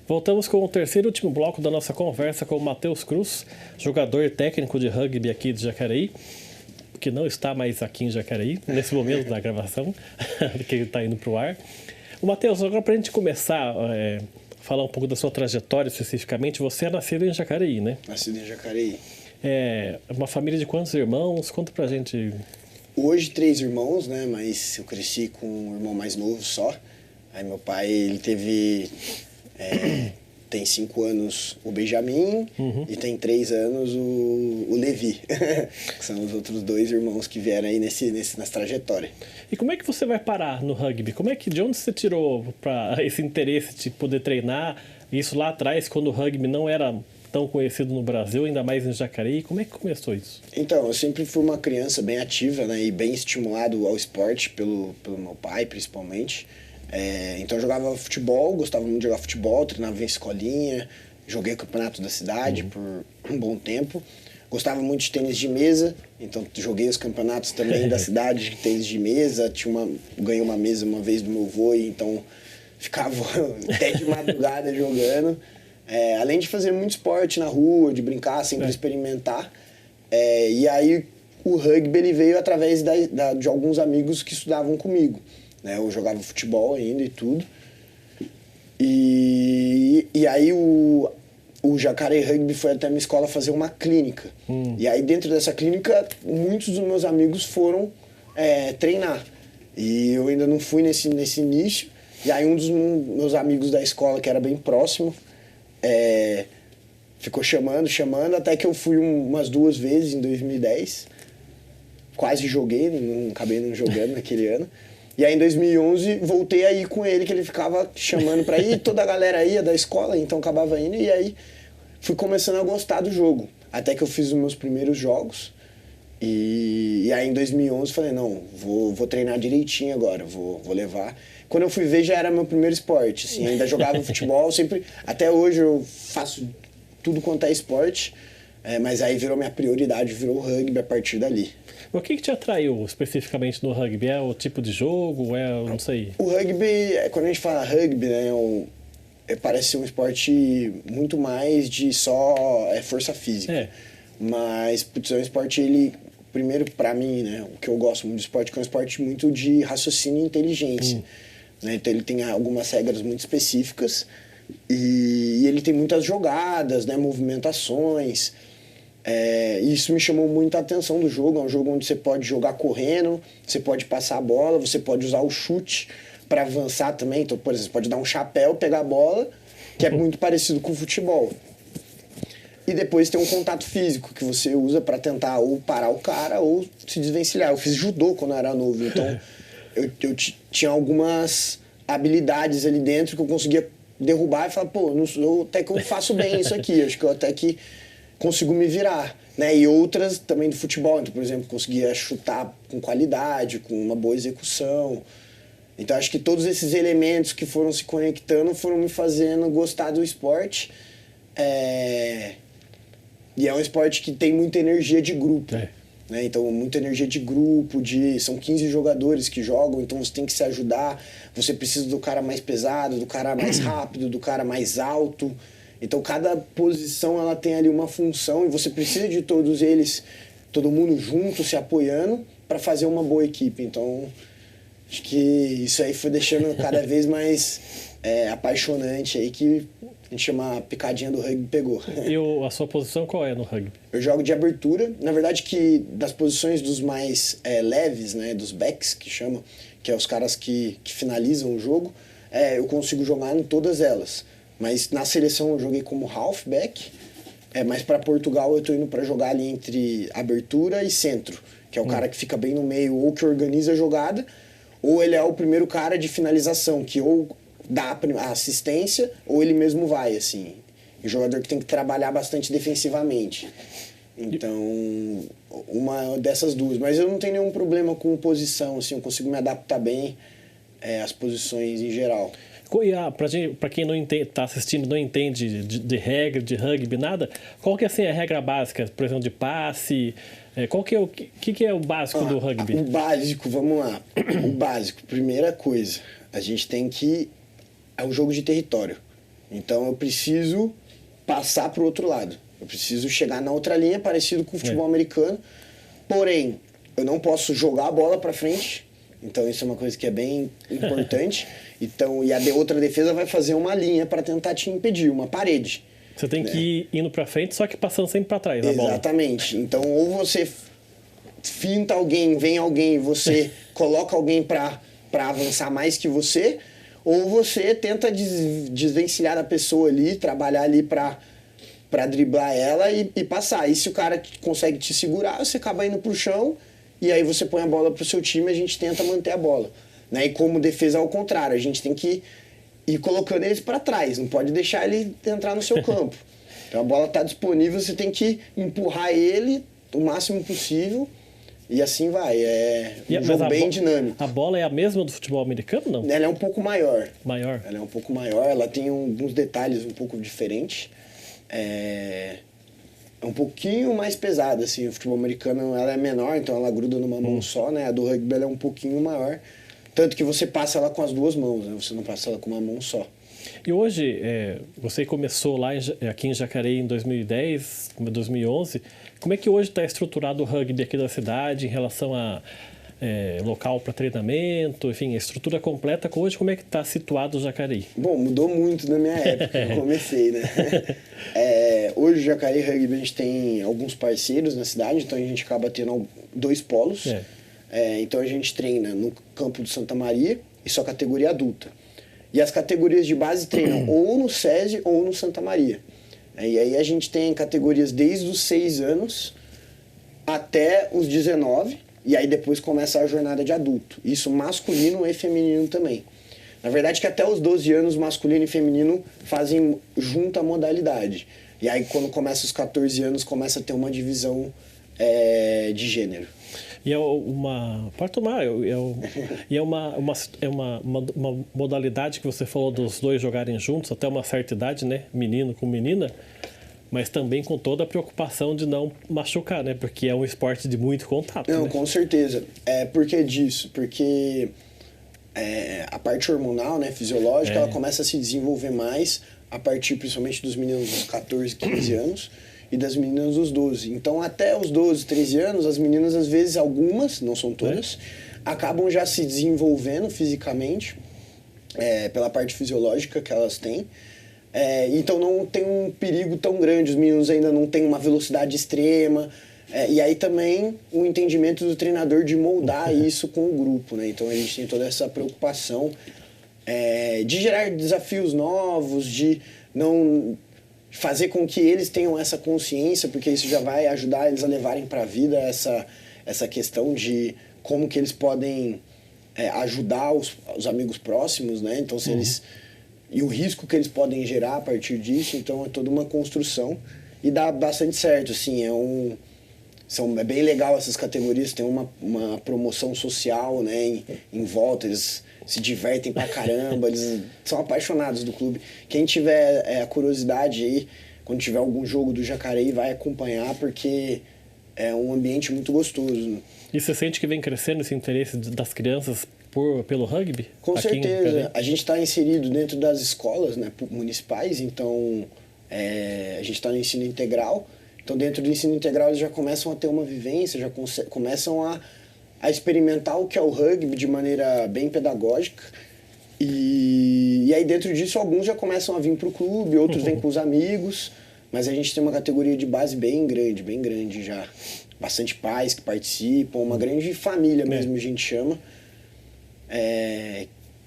Voltamos com o terceiro e último bloco da nossa conversa com o Matheus Cruz, jogador técnico de rugby aqui de Jacareí, que não está mais aqui em Jacareí, nesse momento da gravação, porque ele está indo para o ar. O Matheus, agora para a gente começar a falar um pouco da sua trajetória especificamente, você é nascido em Jacareí, né? Nascido em Jacareí. É uma família de quantos irmãos? Conta pra gente. Hoje 3 irmãos, né? Mas eu cresci com um irmão mais novo só. Aí meu pai, ele teve... tem 5 anos o Benjamin e tem 3 anos o Levi. Que são os outros 2 irmãos que vieram aí nessa trajetória. E como é que você vai parar no rugby? De onde você tirou para esse interesse de poder treinar? Isso lá atrás, quando o rugby não era tão conhecido no Brasil, ainda mais em Jacareí. Como é que começou isso? Então, eu sempre fui uma criança bem ativa, né? E bem estimulado ao esporte pelo meu pai, principalmente. Então eu jogava futebol, gostava muito de jogar futebol, treinava em escolinha, joguei campeonato da cidade por um bom tempo. Gostava muito de tênis de mesa, então joguei os campeonatos também da cidade de tênis de mesa. Ganhei uma mesa uma vez do meu avô, então ficava até de madrugada jogando. Além de fazer muito esporte na rua, de brincar, sempre experimentar. E aí o rugby ele veio através de alguns amigos que estudavam comigo. Né? Eu jogava futebol ainda e tudo. E aí o Jacareí Rugby foi até a minha escola fazer uma clínica. E aí dentro dessa clínica, muitos dos meus amigos foram treinar. E eu ainda não fui nesse início. E aí um dos meus amigos da escola, que era bem próximo, ficou chamando, até que eu fui umas 2 vezes em 2010. Quase joguei, acabei não jogando naquele ano. E aí em 2011 voltei a ir com ele, que ele ficava chamando pra ir, toda a galera ia da escola, então acabava indo, e aí fui começando a gostar do jogo. Até que eu fiz os meus primeiros jogos, e aí em 2011 falei, não, vou treinar direitinho agora, vou levar. Quando eu fui ver já era meu primeiro esporte, assim, ainda jogava futebol, sempre, até hoje eu faço tudo quanto é esporte, mas aí virou minha prioridade, virou o rugby a partir dali. O que te atraiu especificamente no rugby? É o tipo de jogo? Não sei. O rugby, quando a gente fala rugby, né, parece ser um esporte muito mais de só força física. Mas, putz, é um esporte, primeiro pra mim, né, o que eu gosto muito do esporte, é um esporte muito de raciocínio e inteligência. Né? Então ele tem algumas regras muito específicas e ele tem muitas jogadas, né, movimentações. Isso me chamou muito a atenção do jogo. É um jogo onde você pode jogar correndo, você pode passar a bola, você pode usar o chute para avançar também. Então, por exemplo, você pode dar um chapéu, pegar a bola, que é muito parecido com o futebol. E depois tem um contato físico que você usa para tentar ou parar o cara ou se desvencilhar. Eu fiz judô quando eu era novo, então eu tinha algumas habilidades ali dentro que eu conseguia derrubar e falar, até que eu faço bem isso aqui, acho que eu até que consigo me virar, né? E outras também do futebol, então, por exemplo, conseguia chutar com qualidade, com uma boa execução. Então acho que todos esses elementos que foram se conectando foram me fazendo gostar do esporte. E é um esporte que tem muita energia de grupo. Né? Então, muita energia de grupo, são 15 jogadores que jogam, então você tem que se ajudar. Você precisa do cara mais pesado, do cara mais rápido, do cara mais alto. Então, cada posição ela tem ali uma função e você precisa de todos eles, todo mundo junto, se apoiando, para fazer uma boa equipe. Então, acho que isso aí foi deixando cada vez mais apaixonante, aí que a gente chama a picadinha do rugby pegou. E a sua posição qual é no rugby? Eu jogo de abertura. Na verdade, que das posições dos mais leves, né, dos backs, que chamam, que é os caras que finalizam o jogo, eu consigo jogar em todas elas. Mas na seleção eu joguei como halfback, mas para Portugal eu tô indo para jogar ali entre abertura e centro, que é o cara que fica bem no meio, ou que organiza a jogada, ou ele é o primeiro cara de finalização, que ou dá a assistência, ou ele mesmo vai, assim. O jogador que tem que trabalhar bastante defensivamente. Então, uma dessas duas. Mas eu não tenho nenhum problema com posição, assim, eu consigo me adaptar bem às posições em geral. Para quem não está assistindo, não entende de regra, de rugby, nada, qual que é assim, a regra básica, por exemplo, de passe? Qual que é que é o básico do rugby? O básico, vamos lá. O básico, primeira coisa, a gente tem que... É um jogo de território. Então eu preciso passar para o outro lado. Eu preciso chegar na outra linha, parecido com o futebol americano. Porém, eu não posso jogar a bola para frente. Então isso é uma coisa que é bem importante. Então, e a outra defesa vai fazer uma linha para tentar te impedir, uma parede. Você tem que ir indo para frente, só que passando sempre para trás a bola. Exatamente. Então, ou você finta alguém, vem alguém, você coloca alguém para avançar mais que você, ou você tenta desvencilhar a pessoa ali, trabalhar ali para driblar ela e passar. E se o cara consegue te segurar, você acaba indo pro chão e aí você põe a bola pro seu time e a gente tenta manter a bola. Né? E como defesa ao contrário, a gente tem que ir colocando eles para trás, não pode deixar ele entrar no seu campo. Então a bola está disponível, você tem que empurrar ele o máximo possível e assim vai. É um jogo bem dinâmico. A bola é a mesma do futebol americano, não? Ela é um pouco maior. Maior? Ela é um pouco maior, ela tem alguns detalhes um pouco diferentes. É um pouquinho mais pesada, assim. O futebol americano ela é menor, então ela gruda numa mão só, né? A do rugby ela é um pouquinho maior. Tanto que você passa ela com as duas mãos, né? Você não passa ela com uma mão só. E hoje, você começou lá aqui em Jacareí em 2010, 2011. Como é que hoje está estruturado o rugby aqui da cidade em relação a local para treinamento, enfim, a estrutura completa? Hoje, como é que está situado o Jacareí? Bom, mudou muito na minha época, eu comecei, né? Hoje o Jacareí Rugby a gente tem alguns parceiros na cidade, então a gente acaba tendo 2 polos. Então a gente treina no campo do Santa Maria e só categoria adulta. E as categorias de base treinam ou no SESI ou no Santa Maria. E aí a gente tem categorias desde os 6 anos até os 19, e aí depois começa a jornada de adulto. Isso masculino e feminino também. Na verdade que até os 12 anos masculino e feminino fazem junta a modalidade. E aí quando começa os 14 anos começa a ter uma divisão de gênero. E é uma... Pode tomar. E é uma modalidade que você falou dos dois jogarem juntos até uma certa idade, né? Menino com menina. Mas também com toda a preocupação de não machucar, né? Porque é um esporte de muito contato, Não, né? com certeza. Por que disso? Porque a parte hormonal, né, fisiológica, ela começa a se desenvolver mais a partir principalmente dos meninos dos 14, 15 anos e das meninas dos 12. Então, até os 12, 13 anos, as meninas, às vezes, algumas, não são todas, acabam já se desenvolvendo fisicamente pela parte fisiológica que elas têm. Então, não tem um perigo tão grande. Os meninos ainda não têm uma velocidade extrema. E aí também o entendimento do treinador de moldar isso com o grupo, né? Então, a gente tem toda essa preocupação de gerar desafios novos, de não... fazer com que eles tenham essa consciência, porque isso já vai ajudar eles a levarem para a vida essa questão de como que eles podem ajudar os amigos próximos, né? Então, se eles... E o risco que eles podem gerar a partir disso, então é toda uma construção e dá bastante certo, assim, é bem legal essas categorias, tem uma promoção social, né, em volta, eles se divertem pra caramba, eles são apaixonados do clube. Quem tiver a curiosidade aí, quando tiver algum jogo do Jacareí, vai acompanhar, porque é um ambiente muito gostoso. E você sente que vem crescendo esse interesse das crianças pelo rugby? Com certeza. A gente está inserido dentro das escolas, né, municipais, então a gente está no ensino integral. Então, dentro do ensino integral, eles já começam a ter uma vivência, já começam a experimentar o que é o rugby de maneira bem pedagógica. E aí, dentro disso, alguns já começam a vir para o clube, outros vêm com os amigos. Mas a gente tem uma categoria de base bem grande já. Bastante pais que participam, uma grande família mesmo, a gente chama,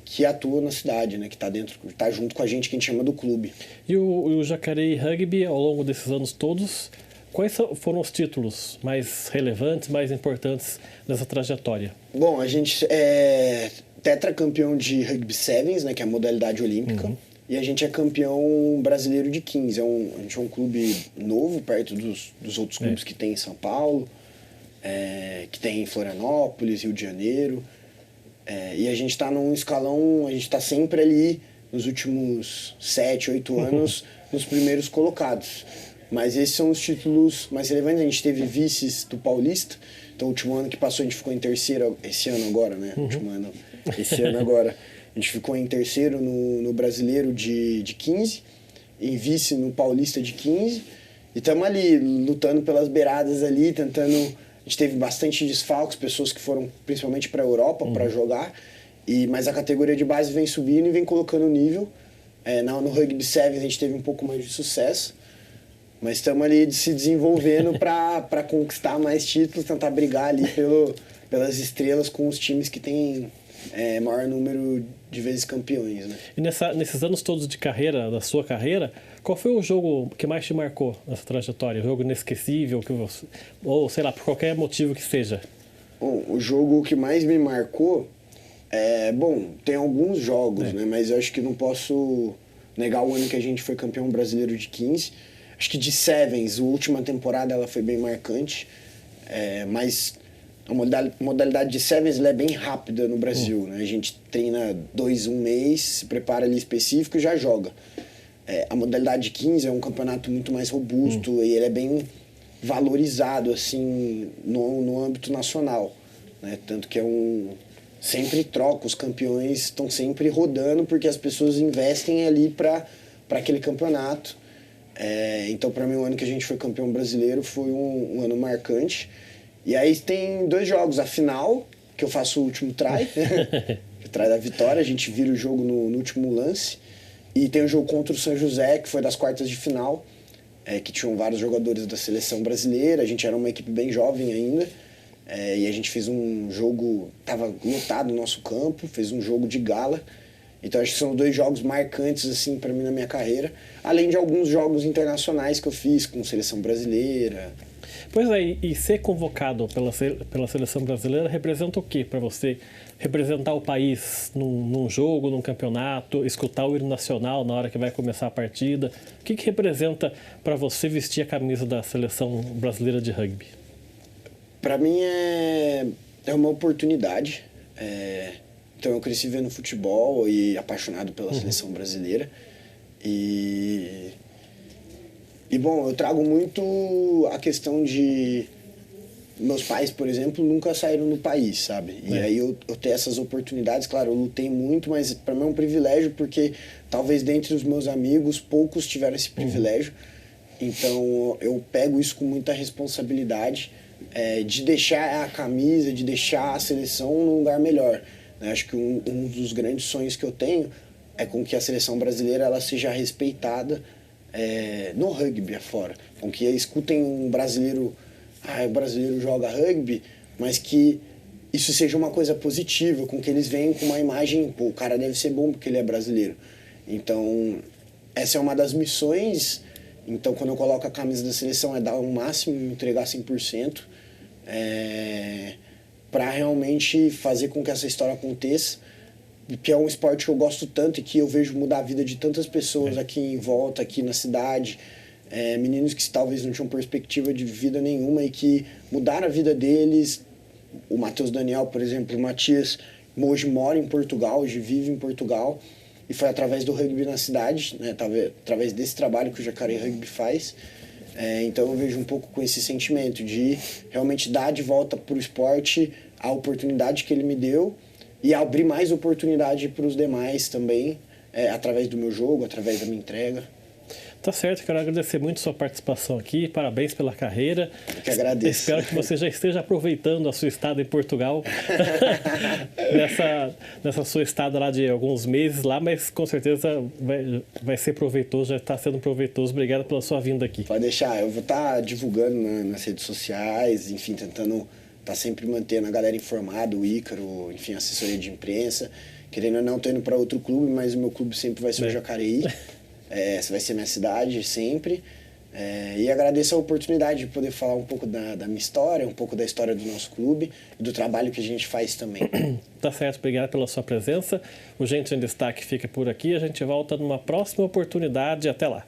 que atua na cidade, né? Que tá junto com a gente, que a gente chama do clube. E o Jacareí Rugby, ao longo desses anos todos, quais foram os títulos mais relevantes, mais importantes nessa trajetória? Bom, a gente é tetracampeão de Rugby Sevens, né? Que é a modalidade olímpica. E a gente é campeão brasileiro de 15. A gente é um clube novo, perto dos outros clubes que tem em São Paulo, que tem em Florianópolis, Rio de Janeiro. E a gente está num escalão, a gente está sempre ali nos últimos 7, 8 anos, nos primeiros colocados. Mas esses são os títulos mais relevantes. A gente teve vices do Paulista. Então, o último ano que passou, a gente ficou em terceiro, esse ano agora, né? Último ano, esse ano agora. A gente ficou em terceiro no Brasileiro de 15, em vice no Paulista de 15. E estamos ali, lutando pelas beiradas ali, tentando... A gente teve bastante desfalques, pessoas que foram principalmente para a Europa para jogar. Mas a categoria de base vem subindo e vem colocando nível. No Rugby Sevens a gente teve um pouco mais de sucesso. Mas estamos ali se desenvolvendo para conquistar mais títulos, tentar brigar ali pelas estrelas com os times que têm maior número de vezes campeões, né? E nesses anos todos de carreira, da sua carreira, qual foi o jogo que mais te marcou nessa trajetória? O jogo inesquecível, ou sei lá, por qualquer motivo que seja? Bom, o jogo que mais me marcou... tem alguns jogos, né? Mas eu acho que não posso negar o ano que a gente foi campeão brasileiro de 15. Acho que de Sevens, a última temporada, ela foi bem marcante. Mas a modalidade de Sevens ela é bem rápida no Brasil, né? A gente treina 1 mês, se prepara ali específico e já joga. A modalidade de 15 é um campeonato muito mais robusto e ele é bem valorizado assim, no âmbito nacional, né? Tanto que sempre troca, os campeões estão sempre rodando porque as pessoas investem ali para aquele campeonato. Então, para mim, o ano que a gente foi campeão brasileiro foi um ano marcante. E aí tem 2 jogos. A final, que eu faço o último try, o try da vitória, a gente vira o jogo no último lance. E tem o jogo contra o São José, que foi das quartas de final, que tinham vários jogadores da seleção brasileira. A gente era uma equipe bem jovem ainda. E a gente fez um jogo, estava lotado no nosso campo, fez um jogo de gala. Então acho que são 2 jogos marcantes assim para mim na minha carreira, além de alguns jogos internacionais que eu fiz com seleção brasileira. Pois é, e ser convocado pela seleção brasileira representa o quê para você? Representar o país num jogo, num campeonato, escutar o hino nacional na hora que vai começar a partida. O que representa para você vestir a camisa da seleção brasileira de rugby? Para mim é uma oportunidade. Então eu cresci vendo futebol e apaixonado pela seleção brasileira. E bom, eu trago muito a questão de... Meus pais, por exemplo, nunca saíram do país, sabe? E aí eu tenho essas oportunidades, claro, eu lutei muito, mas para mim é um privilégio porque talvez dentre os meus amigos, poucos tiveram esse privilégio. Então eu pego isso com muita responsabilidade, de deixar a camisa, de deixar a seleção num lugar melhor. Acho que um dos grandes sonhos que eu tenho é com que a seleção brasileira ela seja respeitada no rugby afora. Com que escutem um brasileiro, o brasileiro joga rugby, mas que isso seja uma coisa positiva, com que eles venham com uma imagem, o cara deve ser bom porque ele é brasileiro. Então, essa é uma das missões. Então, quando eu coloco a camisa da seleção, é dar o máximo, entregar 100%. Para realmente fazer com que essa história aconteça, que é um esporte que eu gosto tanto e que eu vejo mudar a vida de tantas pessoas aqui em volta, aqui na cidade, meninos que talvez não tinham perspectiva de vida nenhuma e que mudaram a vida deles. O Matheus Daniel, por exemplo, o Matias hoje mora em Portugal, hoje vive em Portugal, e foi através do rugby na cidade, né, através desse trabalho que o Jacareí Rugby faz. Então eu vejo um pouco com esse sentimento de realmente dar de volta para o esporte a oportunidade que ele me deu e abrir mais oportunidade para os demais também, através do meu jogo, através da minha entrega. Tá certo, quero agradecer muito a sua participação aqui, parabéns pela carreira. Eu que agradeço. Espero que você já esteja aproveitando a sua estada em Portugal, nessa sua estada lá de alguns meses lá, mas com certeza vai ser proveitoso, já está sendo proveitoso. Obrigado pela sua vinda aqui. Pode deixar, eu vou estar divulgando nas redes sociais, enfim, tentando estar sempre mantendo a galera informada, o Ícaro, enfim, assessoria de imprensa. Querendo ou não, estou indo para outro clube, mas o meu clube sempre vai ser o Jacareí. Essa vai ser minha cidade sempre. E agradeço a oportunidade de poder falar um pouco da minha história, um pouco da história do nosso clube e do trabalho que a gente faz também. Tá certo, obrigado pela sua presença. O Gente em Destaque fica por aqui. A gente volta numa próxima oportunidade. Até lá.